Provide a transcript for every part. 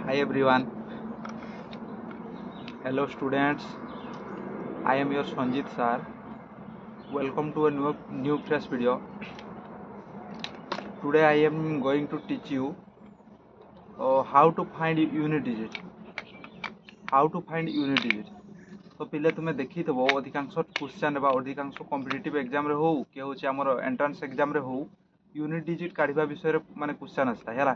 Hi everyone. Hello students. I am your Sanjit sir. Welcome to a new fresh video. Today I am going to teach you how to find unit digit. How to find unit digit. तो पिले तुम्हें देखी थो अधिकांश question बा अधिकांश competitive exam रे हो के होची हमर एंट्रेंस एग्जाम रे हो यूनिट डिजिट काढिबा विषय रे माने क्वेश्चन आछता हैला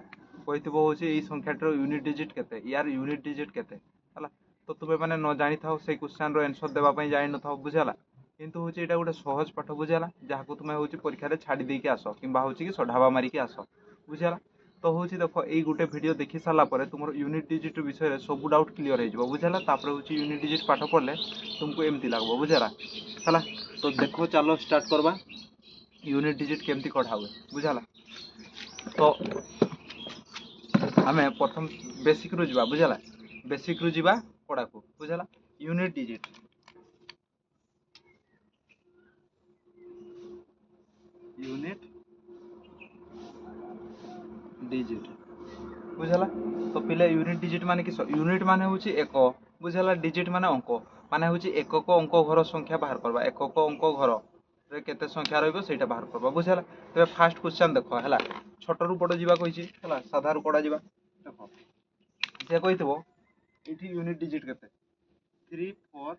कहितबो होची एई संख्याटर यूनिट डिजिट केते यार यूनिट डिजिट केते हैला तो तुमे माने न जानि थाओ से क्वेश्चन रो आंसर देबा पई जानि न थाओ बुझाला किंतु होची एटा गोटे सहज पाठ बुझाला जाहाको तुमे होची परीक्षा रे छाडी देकी आसो किंबा होची कि सढाबा मारी की आसो बुझाला तो होची देखो एई गोटे वीडियो देखि साला परे तुमरो यूनिट डिजिट विषय रे सब डाउट क्लियर हे जबो बुझाला तापर होची यूनिट डिजिट पाठ पढले तुमको एमती लागबो बुझाला हला तो देखो चलो स्टार्ट करबा यूनिट डिजिट केमती कढा हुए बुझाला तो आमे प्रथम बेसिक रु जिबा बुझाला बेसिक रु जिबा पढा को बुझाला यूनिट डिजिट यूनिट डिजिट बुझाला तो पिले यूनिट डिजिट माने कि यूनिट माने होची एक बुझाला डिजिट माने अंक माने होची एकक अंक घर संख्या बाहर करबा एकक अंक घर रे केते संख्या रहइबो सेटा बाहर करबा बुझाला तबे फास्ट क्वेश्चन देखो हला छोट रु बड़ जिबा कहिची हला साधा रु कोडा जिबा देखो जे कहितबो एठी यूनिट डिजिट केते 3 4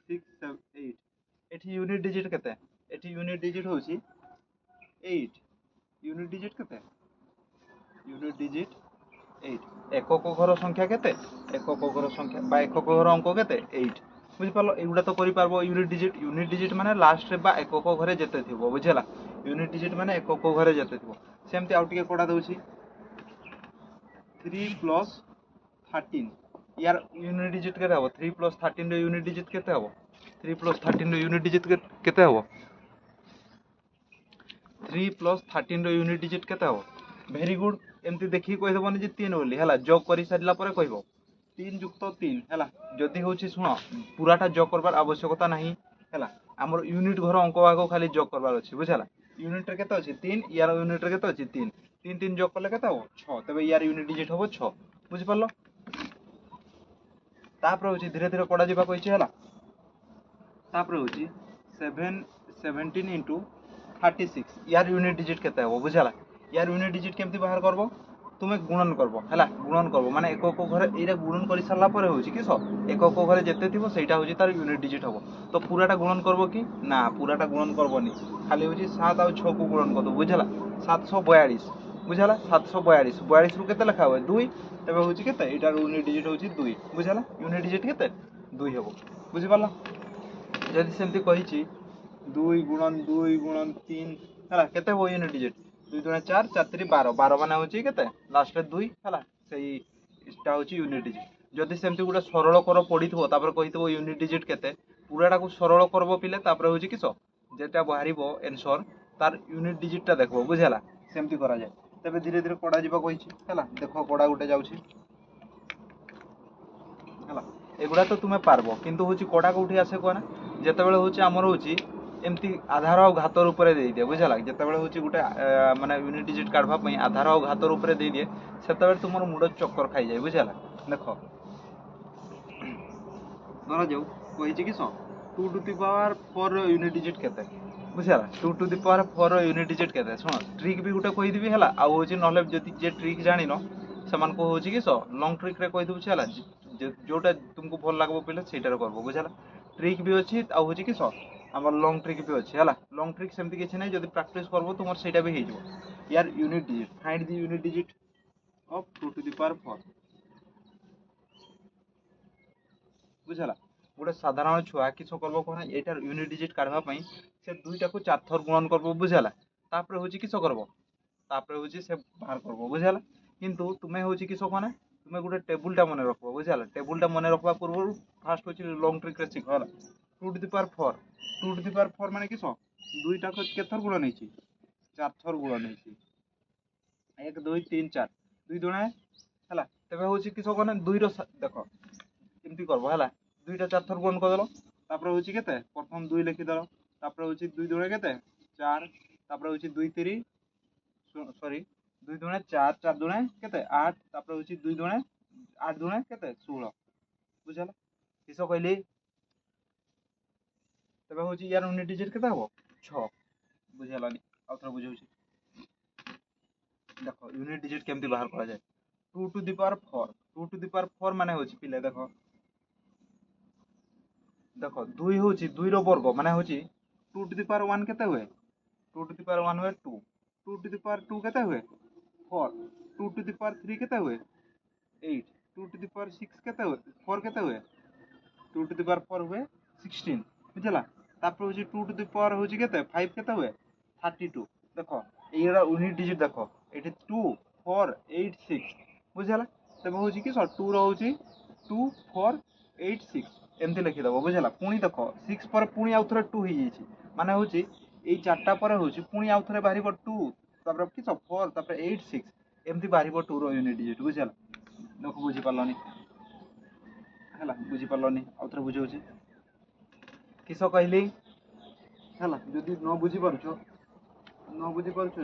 6 7 8 एठी यूनिट डिजिट केते एठी यूनिट डिजिट होची 8 यूनिट डिजिट केते यूनिट डिजिट 8 एकक घर संख्या केते एकक घर संख्या बा एकक घर अंक केते 8 बुझि पालो एगुडा तो करि पारबो यूनिट डिजिट माने लास्ट रे बा एकक घरे जेते थिबो बुझला यूनिट डिजिट माने एकक घरे जेते थिबो सेमति आउ टिके कोडा दउछि 3 प्लस 13 यार यूनिट डिजिट केते हबो 3 प्लस 13 रे यूनिट डिजिट केते हबो 3 प्लस 13 रे यूनिट डिजिट केते हबो 3 प्लस 13 रो यूनिट डिजिट केते हबो वेरी गुड एमती देखि कहि देबनी जे 3 बोली हला जोग करि सारिला परे कहबो 3 युक्त 3 हला जदी होची सुनो पूराटा जोग करबार आवश्यकता नाही हला हमर यूनिट घर अंक भाग खाली जोग करबार अछि बुझला यूनिट रे केते अछि 3 यार यूनिट रे केते अछि 3 3 3 जोग करले केते हबो 6 तबे यार यूनिट डिजिट हबो 6 बुझि परलो तापर होची धीरे धीरे कोडा जिबा कहिछि हला तापर होची 7 17 into 36 यार यूनिट डिजिट केते हबो बुझला यार यूनिट डिजिट केमती बाहर करबो तुमे गुणन करबो हला गुणन करबो माने एकक घरे एरा गुणन करि सारला परे होची कि एकक घरे जेते थिबो सेटा होची तार यूनिट डिजिट हबो तो पूराटा गुणन करबो कि ना पूराटा गुणन करबोनी खाली होची 7 और 6 को गुणन करदो बुझला 742 बुझला 742 42 रु केते लिखा होय 2 तबे होची केते एटा यूनिट डिजिट होची 2 बुझला यूनिट डिजिट केते 2 हबो बुझि पाला जदि सेमती कहिछि 2 गुणन 3 हला केते हो यूनिट डिजिट 2 दुना 4 4 3 12 12 माने होची केते लास्ट रे 2 हला सेही इस्टा होची यूनिट डिजिट जदि सेमती गुडा सरल कर पडिथबो तापर कहितबो यूनिट डिजिट केते पूराटा को सरल करबो पिले तापर होची किसो जेटा बाहरिबो आंसर तार यूनिट डिजिट ता देखबो बुझला सेमती करा जाय तबे धीरे धीरे कोडा जिबा कहिछि हला देखो कोडा गुटे जाउछि हला एगुडा तो तुमे पारबो किंतु होची कोडा कोठी आसे कोना जेतेबेले होची हमर होची एमती आधार और घात रूप रे देई दे बुझला जेतेबेले होची गुटे माने यूनिट डिजिट काढबा पई आधार और घात रूप रे देई दे सेतेबेले तुमर मुंड चक्कर खाई जाय बुझला देखो धरा जाऊ कहिछि कि 2 to the power 4 unit digit केते बुझला 2 to the power 4 unit digit केते सुनो ट्रिक भी गुटे कहि दिबी हला आ होची नले जति जे ट्रिक जानिनो समान को होची कि लॉन्ग ट्रिक रे कहि दउछि हला जोटा तुमको भल लागबो पहिले सेटा रे करबो बुझला ट्रिक भी अछि आ होची कि हमर लॉन्ग ट्रिक भी अछि हला लॉन्ग ट्रिक सेमति किछ नै जदि प्रैक्टिस करबो तुमर सेटा भी हेजो यार unit digit find the unit digit of 2 to the power 4 बुझला गोटे साधारण छुआ किछ करबो कोना एटार यूनिट डिजिट काढबा पई से दुईटा को चार थर गुणन करबो बुझला तापर होची किछ करबो तापर होची से बाहर करबो बुझला किंतु तुमे होची किछ कोना तुमे गोटे टेबुलटा मने रखबो बुझला टेबुलटा मने रखबा पूर्व फास्ट होची लॉन्ग ट्रिक रे सिख हला 2 to the power 4 2 to the power 4 माने किछ दुईटा को केथर गुणन हेची चार थर गुणन हेची 1 2 3 4 2 दुणे हला तबे होची किछ कोना 2 रो देखो केमती करबो हला दुईटा चार थर गुणन कर देलो तापर होची केते प्रथम 2 लिखि देलो तापर होची 2 दुणे केते 4 तापर होची 2 3 सॉरी 2 दुणे 4 4 दुणे केते 8 तापर होची 2 दुणे 8 ଦୁणे କେତେ 16 ବୁଝିଲା କିସ କହିଲି ତେବେ ହଉଛି ୟାର ୟୁନିଟ୍ ଡିଜିଟ୍ କେତେ ହବ 6 ବୁଝିଲାନି ଆଉ ଥରେ ବୁଝଉଛି ଦେଖ ୟୁନିଟ୍ ଡିଜିଟ୍ କେମିତି ବାହାର କରାଯାଏ 2 to the power 4 2 to the power 4 ମାନେ ହଉଛି ପିଲେ ଦେଖ ଦେଖ 2 ହଉଛି 2 ର ବର୍ଗ ମାନେ ହଉଛି 2 to the power 1 କେତେ ହୁଏ 2 to the power 1 ହୁଏ 2 2 to the power 2 କେତେ ହୁଏ 4 2 to the power 3 କେତେ ହୁଏ 8 2 to the power 6 କେତେ ହୁଏ 4 କେତେ ହୁଏ 2 to the power 4 ହୁଏ 16 ବୁଝିଲା ତାପରେ ହଉଛି 2 to the power ହଉଛି କେତେ 5 କେତେ ହୁଏ 32 ଦେଖ ଏଇରା ୟୁନିଟ୍ ଡିଜିଟ୍ ଦେଖ ଏଠି 2 4 8 6 ବୁଝିଲା ତେବେ ହଉଛି କି 2 ର ହଉଛି 2 4 8 6 ଏମିତି ଲେଖିଦବ ବୁଝିଲା ପୁଣି ଦେଖ 6 ପରେ ପୁଣି ଆଉ ଥରେ 2 ହେଇଯାଇଛି ମାନେ ହଉଛି ଏଇ ଚାରିଟା ପରେ ହଉଛି ପୁଣି ଆଉ ଥରେ ବାହାରିବ 2 ତାପରେ କିସ 4 ତାପରେ 8 6 ଏମିତି ବାହାରିବ 2 ର ୟୁନିଟ୍ ଡିଜିଟ୍ ବୁଝିଲା ଦେଖ ବୁଝିପାରିଲନି ହେଲା ବୁଝିପାରିଲନି ଆଉ ଥରେ ବୁଝଉଛି କିସ କହିଲି ହେଲା ଯଦି ନ ବୁଝିପାରୁଛ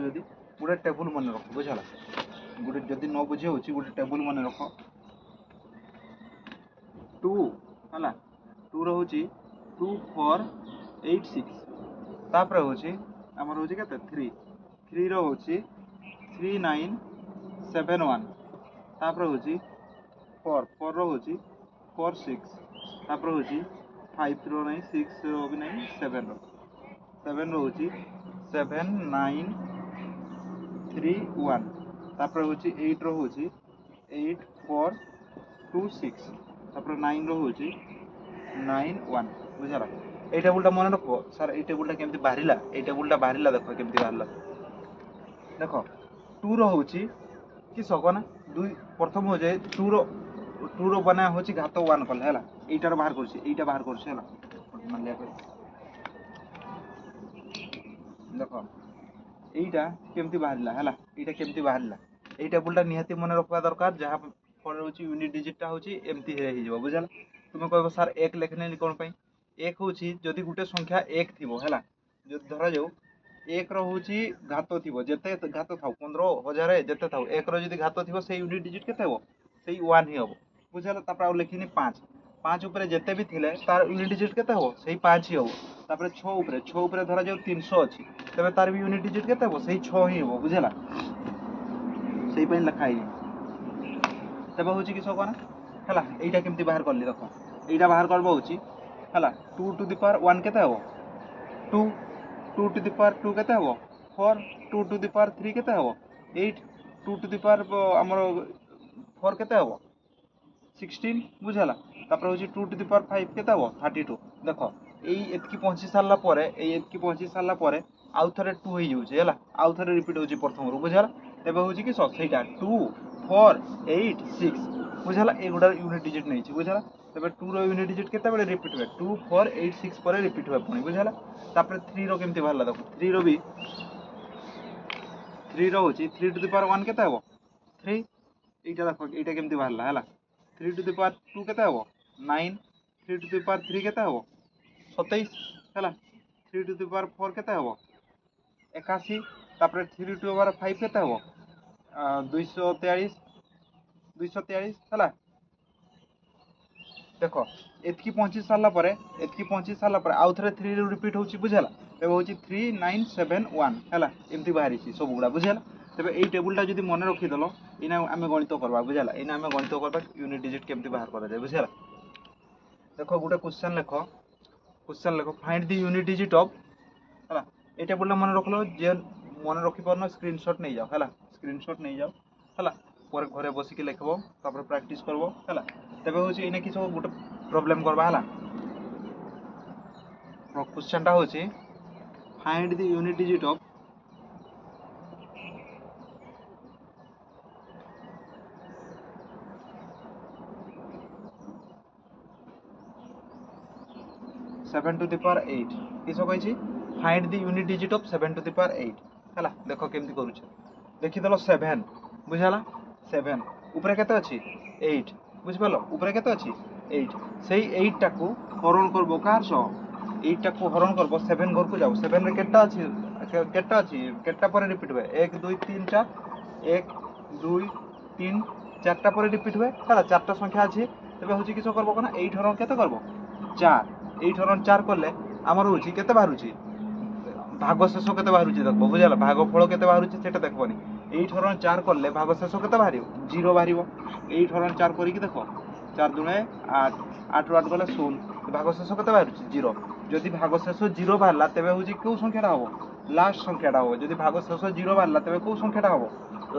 ଯଦି ଗୋଟେ ଟେବୁଲ ମନେ ରଖ ବୁଝିଲା ଗୋଟେ ଯଦି ନ ବୁଝି ହଉଛି ଗୋଟେ ଟେବୁଲ ମନେ ରଖ 2 ହେଲା 2 ର ହଉଛି 2 4 8 6 ତାପରେ ହଉଛି ଆମର ହଉଛି କେତେ 3 3 ର ହଉଛି 3 9 7 1 ତାପରେ ହଉଛି 4 4 ର ହଉଛି 4 6 ତାପରେ ହଉଛି 5 ର ନାହିଁ 6 ର ବି ନାହିଁ 7 ର 7 ର ହଉଛି 7 9 3 1 ତାପରେ ହଉଛି 8 ର ହଉଛି 8 4 2 6 ତାପରେ 9 ର ହଉଛି 9 1 ବୁଝିଲା এই টেবুলটা মনে রাখবো স্যার এই টেবুলটা কেমতি বাহারিলা এই টেবুলটা বাহারিলা দেখো কেমতি বাহারিলা দেখো 2 ର হଉଛି কি সক না দুই প্রথম হয়ে যায় 2 ର বনা হচ্ছে ঘাত 1 কলে হেলা এইটার বাহার করছি এইটা বাহার করছি হেলা মানলিয়া করে দেখো এইটা কেমতি বাহারিলা হেলা এইটা কেমতি বাহারিলা এই টেবুলটা নিহাতি মনে রাখবা দরকার যাহা ফলে হচ্ছে यूनिट ডিজিটটা হচ্ছে এমতি ହେଇଯିବ বুঝলা তুমি কইবো স্যার 1 লেখনেনি কোন পাই 1 হচ্ছে যদি গুটে সংখ্যা 1 থিবো হেলা যদি ধরা যাও 1 ର হচ্ছে ঘাত থিবো যেতে ঘাত থাও 15000 যেতে থাও 1 ର যদি ঘাত থিবো সেই यूनिट ডিজিট কেতে হবো সেই 1 হি হবো বুঝলা তারপর আর লেখিনি 5 5 উপরে যেতে भी থিলে তার यूनिट ডিজিট কেতে হবো সেই 5 হি হবো তারপরে 6 উপরে ধরা যাও 300 ଅଛି তবে তার भी यूनिट ডিজিট কেতে হবো সেই 6 হি হবো বুঝলা সেই পাই লেখা হই তবে হচ্ছে কি সব না হেলা এইটা কেমতি বাহার করলি দেখো এইটা বাহার করবো হচ্ছে হেলা 2 to the power 1 কেতে হবো 2 2 to the power 2 কেতে হবো 4 2 to the power 3 কেতে হবো 8 2 to the power আমার 4 কেতে হবো 16 বুঝলা তারপরে হচ্ছে 2 to the power 5 কেতে হবো 32 দেখো এই এতকি পৌঁছি সারলা পরে এই এতকি পৌঁছি সারলা পরে আউ থরে 2 হই যাଉଛି হেলা আউ থরে রিপিট হଉଛି প্রথমରୁ বুঝলা তেবে হচ্ছে কি সব সেইটা 2 4 8 6 বুঝলা এগুডার यूनिट ডিজিট নেইছি বুঝলা তবে 2 ର यूनिट ডিজিট কেতেবেলে রিপিট হবে 2 4 8 6 পরে রিপিট হবে পুনি বুঝলা তারপরে 3 ର কেমতি বাহারলা দেখো 3 ର ବି 3 ର হচ্ছে 3 to the power 1 কেতে হবো 3 এইটা দেখো এইটা কেমতি বাহারলা হেলা 3 to the power 2 কেতে হবো 9 3 to the power 3 কেতে হবো 27 হেলা 3 to the power 4 কেতে হবো 81 তারপরে 3 to the power 5 কেতে হবো 243 ହେଲା ଦେଖ ଏତିକି ପହଞ୍ଚି ସାରିଲା ପରେ ଆଉ ଥରେ 3 ରୁ ରିପିଟ୍ ହଉଛି ବୁଝିଲା ତେବେ ହଉଛି 3971 ହେଲା ଏମିତି ବାହାରିଛି ସବୁ ଗୁଡ଼ା ବୁଝିଲା ତେବେ ଏଇ ଟେବୁଲଟା ଯଦି ମନେ ରଖିଦେଲ ଏଇନା ଆମେ ଗଣିତ କରିବା ବୁଝିଲା ଏଇନା ଆମେ ଗଣିତ କରିବା ୟୁନିଟ୍ ଡିଜିଟ୍ କେମିତି ବାହାର କରାଯାଏ ବୁଝିଲା ଦେଖ ଗୋଟେ କ୍ୱେଶ୍ଚନ୍ ଲେଖ find the unit digit of ହେଲା এই টেবুলটা মনে রাখলো যে মনে রখিপারন স্ক্রিনশট নিয়ে যাও ହେଲା স্ক্রিনশট নিয়ে যাও ହେଲା পরে ঘরে বসিকি লিখব তারপরে প্র্যাকটিস করব ହେଲା তবে হচ্ছে এনে কিছু গোটে প্রবলেম করবা ହେଲା কোশ্চেনটা হচ্ছে find the unit digit of seven to the power 8 কিস কইছি find the unit digit of 7 to the power 8 ହେଲା দেখো কেমতি করুছ ଦେଖିଦେଲ 7 বুঝালা 7 উপরে কেতে আছে 8 বুঝিপারল উপরে কেতে আছে 8 সেই 8 টাকু হরণ করব কার সহ 8 টাকু হরণ করব 7 ঘরকু যাও 7 রে কেটা আছে কেটা পরে রিপিট হবে 1 2 3 4 1 2 3 চারটা পরে রিপিট हुए ହେଲା চারটা সংখ্যা আছে তবে হচ্ছে কিস করব কোনা 8 হরণ কেতে করব 4 8 হরণ 4 করলে আমার হচ্ছে কেতে বাহারুছি ভাগ শেষ কেতে বাহারুছি দেখবো বুঝালা ভাগ ফল কেতে বাহারুছি সেটা দেখবনি 8 হরণ 4 করলে ভাগ শেষ কেতে বাহারিব 0 বাহারিব 8 হরণ 4 করি কি দেখো 4 দুনে 8 8 ରୁ 8 গলে 0 ভাগ শেষ কেতে বাহারুছি 0 যদি ভাগ শেষ 0 বাহারলা তবে হচ্ছে কেউ সংখ্যাটা হবো লাস্ট সংখ্যাটা হবো যদি ভাগ শেষ 0 বাহারলা তবে কেউ সংখ্যাটা হবো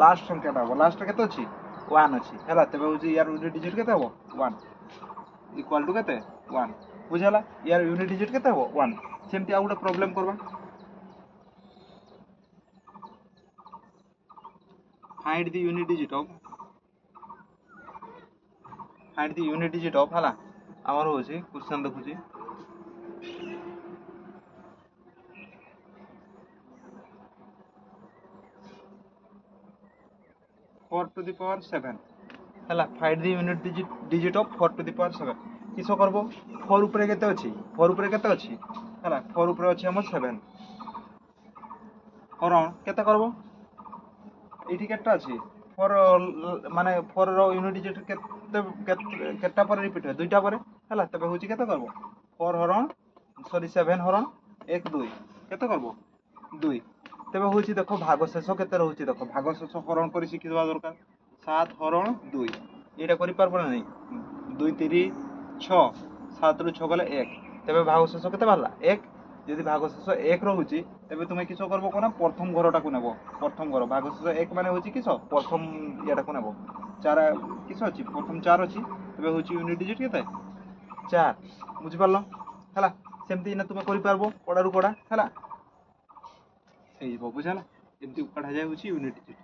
লাস্ট সংখ্যাটা হবো লাস্ট কেতে ଅଛି 1 ଅଛି ହେଲା ତେବେ ହଉଛି ୟାର ୟୁନିଟ୍ ଡିଜିଟ୍ କେତେ ହବ 1 ଇକ୍ୱାଲ ଟୁ କେତେ 1 ବୁଝିଲା ୟାର ୟୁନିଟ୍ ଡିଜିଟ୍ କେତେ ହବ 1 ସେମିତି ଆଉ ଗୋଟେ ପ୍ରୋବ୍ଲେମ କରିବା find the unit digit of ହେଲା ଆମର ହଉଛି क्वेश्चन ଦେଖୁଛି 4 to the power 7 ହେଲା find the unit digit of 4 to the power 7 kiss করব 4 উপরে কেতে ଅଛି 4 উপরে কেতে ଅଛି ହେଲା 4 উপরে ଅଛି আমার 7 হরণ কেতে করব এইটি কেটা আছে 4 মানে 4 ର ୟୁନିଟ୍ ଡିଜିଟ୍ କେତେଟା ପରେ ରିପିଟ୍ ହୁଏ ଦୁଇଟା ପରେ ହେଲା ତେବେ ହଉଛି କେତେ করব 4 হরণ সরি 7 হরণ 1 2 কেতে করব 2 ତେବେ ହଉଛି ଦେଖ ଭାଗ ଶେଷ କେତେ ରହୁଛି ଦେଖ ଭାଗ ଶେଷ ହରଣ କରି ଶିଖିଥିବା ଦରକାର 7 ହରଣ 2 ଏଇଟା କରିପାରିବ ନା ନାହିଁ 2 3 6 7 ରୁ 6 ଗଲେ 1 ତେବେ ଭାଗ ଶେଷ କେତେ ବାହାରିଲା 1 ଯଦି ଭାଗ ଶେଷ 1 ରହୁଛି ତେବେ ତୁମେ କିସ করব কোনা প্রথম ঘরটাକୁ নেব প্রথম ঘর ভাগ ଶେଷ 1 মানে হচ্ছে কিস প্রথম ইয়াটাକୁ নেব 4 কিস ଅଛି প্রথম 4 ଅଛି ତେବେ হଉଛି ୟୁନିଟ୍ ଡିଜିଟ୍ କେତେ 4 ବୁଝି পারলো ହେଲା ସେମିତି ନା ତୁମେ କରିପାରିବ କଡ଼ାରୁ କଡ଼ା ହେଲା ହେଇଯିବ ବୁଝିଲା ଏମିତି କଢ଼ାଯାଏ ହେଉଛି ୟୁନିଟ୍ ଡିଜିଟ୍